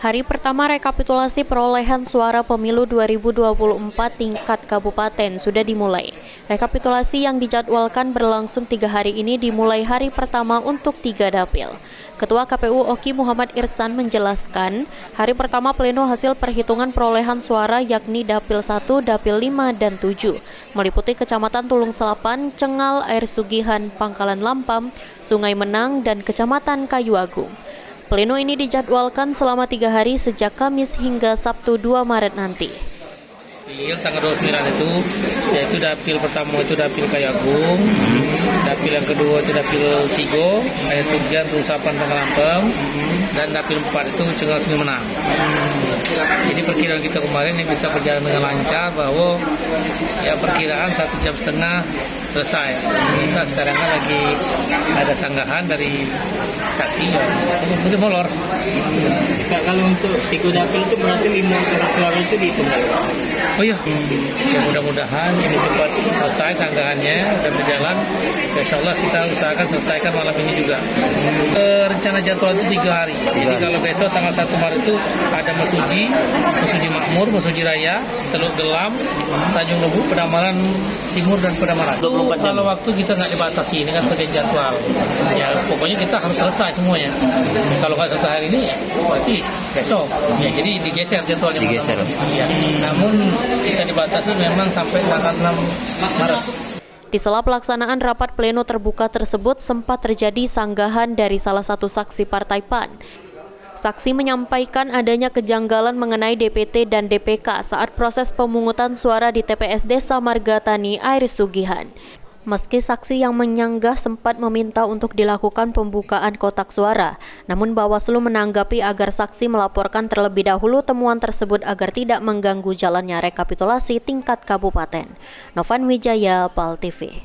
Hari pertama rekapitulasi perolehan suara pemilu 2024 tingkat kabupaten sudah dimulai. Rekapitulasi yang dijadwalkan berlangsung 3 hari ini dimulai hari pertama untuk 3 dapil. Ketua KPU Oki Muhammad Irsan menjelaskan, hari pertama pleno hasil perhitungan perolehan suara yakni Dapil 1, Dapil 5, dan 7, meliputi Kecamatan Tulung Selapan, Cengal, Air Sugihan, Pangkalan Lampam, Sungai Menang, dan Kecamatan Kayu Agung. Pleno ini dijadwalkan selama 3 hari sejak Kamis hingga Sabtu 2 Maret nanti. Tanggal 29 itu, yaitu dapil pertama itu dapil Kayu Agung, dapil yang kedua itu dapil Tigo, Air Sugihan, Tulung Selapan, Pangkalan Lampam, dan dapil 4 itu Cengal, Sungai Menang. Jadi perkiraan kita kemarin ini bisa berjalan dengan lancar, bahwa ya perkiraan 1,5 jam selesai. Kita sekarang kan lagi ada sanggahan dari saksi, ya mungkin molor. Kalau untuk 3 dapil itu berarti 5 surat suara itu dihitung. Oh iya, ya mudah-mudahan ini cepat selesai sanggahannya dan berjalan. Insya Allah kita usahakan selesaikan malam ini juga. Rencana jadwal itu 3 hari. Jadi kalau besok tanggal 1 Maret itu ada Mesuji Makmur, Mesuji Raya, Teluk Gelam, Tanjung Lebu, Pedamaran Timur, dan Pedamaran. Kalau waktu kita nggak dibatasi, ini kan pakai jadwal. Ya pokoknya kita harus selesai semuanya. Kalau nggak selesai hari ini, berarti besok. Ya jadi digeser jadwalnya. Ya. Namun kita dibatasi memang sampai tanggal 6 Maret. Di sela pelaksanaan rapat pleno terbuka tersebut sempat terjadi sanggahan dari salah satu saksi Partai PAN. Saksi menyampaikan adanya kejanggalan mengenai DPT dan DPK saat proses pemungutan suara di TPS Desa Margatani, Air Sugihan. Meski saksi yang menyanggah sempat meminta untuk dilakukan pembukaan kotak suara, namun Bawaslu menanggapi agar saksi melaporkan terlebih dahulu temuan tersebut agar tidak mengganggu jalannya rekapitulasi tingkat kabupaten. Novan Wijaya, PAL TV.